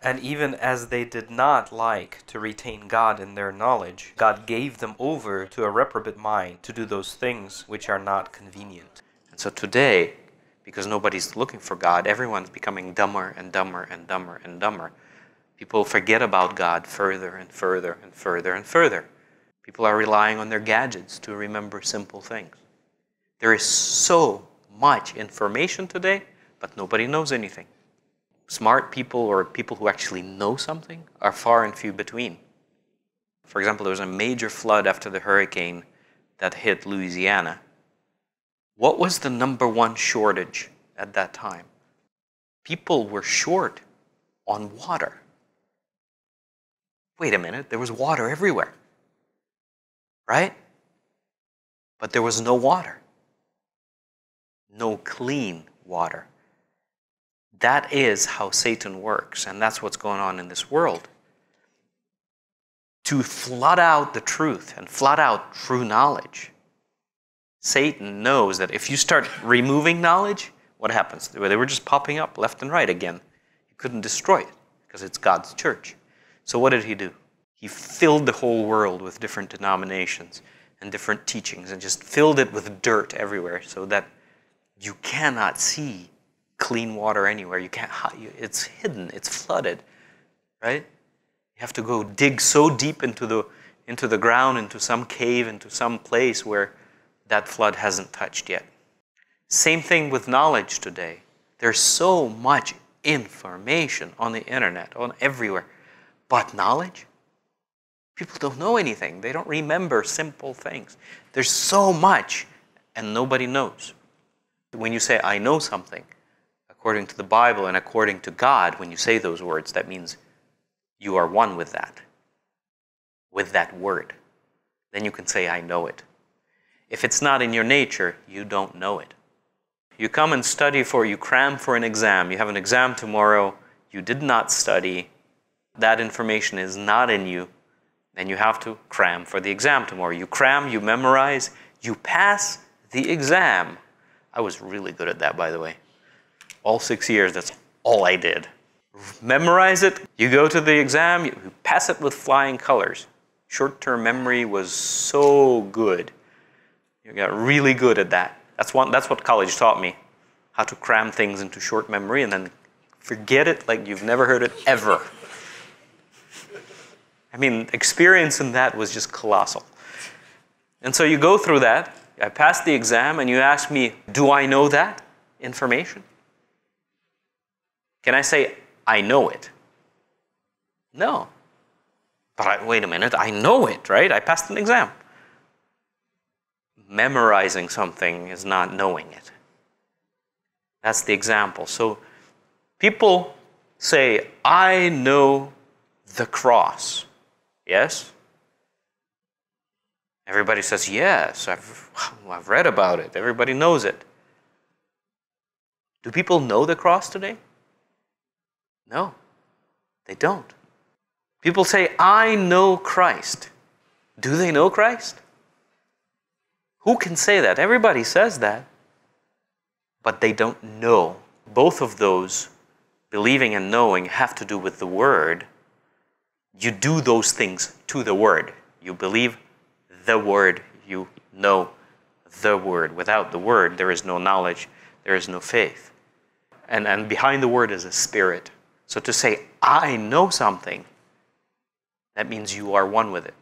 And even as they did not like to retain God in their knowledge, God gave them over to a reprobate mind to do those things which are not convenient. And so today, because nobody's looking for God, everyone's becoming dumber and dumber and dumber and dumber. People forget about God further and further and further and further. People are relying on their gadgets to remember simple things. There is so much information today, but nobody knows anything. Smart people or people who actually know something are far and few between. For example, there was a major flood after the hurricane that hit Louisiana. What was the #1 shortage at that time? People were short on water. Wait a minute, there was water everywhere, right? But there was no water. No clean water. That is how Satan works, and that's what's going on in this world. To flood out the truth and flood out true knowledge. Satan knows that if you start removing knowledge, what happens? They were just popping up left and right again. You couldn't destroy it because it's God's church. So what did he do? He filled the whole world with different denominations and different teachings and just filled it with dirt everywhere so that you cannot see clean water anywhere. You can't. It's hidden. It's flooded, right? You have to go dig so deep into the ground, into some cave, into some place where that flood hasn't touched yet. Same thing with knowledge today. There's so much information on the internet, on everywhere, but knowledge? People don't know anything. They don't remember simple things. There's so much, and nobody knows. When you say, I know something, according to the Bible and according to God, when you say those words, that means you are one with that word. Then you can say, I know it. If it's not in your nature, you don't know it. You come and study you cram for an exam. You have an exam tomorrow. You did not study. That information is not in you. Then you have to cram for the exam tomorrow. You cram, you memorize, you pass the exam. I was really good at that, by the way. All 6 years, that's all I did. Memorize it, you go to the exam, you pass it with flying colors. Short-term memory was so good. You got really good at that. That's what college taught me. How to cram things into short memory and then forget it like you've never heard it ever. I mean, experience in that was just colossal. And so you go through that, I passed the exam, and you ask me, do I know that information? Can I say, I know it? No. But wait a minute, I know it, right? I passed an exam. Memorizing something is not knowing it. That's the example. So people say, I know the cross. Yes? Everybody says, yes, I've read about it. Everybody knows it. Do people know the cross today? No, they don't. People say, I know Christ. Do they know Christ? Who can say that? Everybody says that. But they don't know. Both of those, believing and knowing, have to do with the Word. You do those things to the Word. You believe the Word. You know the Word. Without the Word, there is no knowledge. There is no faith. And behind the Word is a spirit. So to say, I know something, that means you are one with it.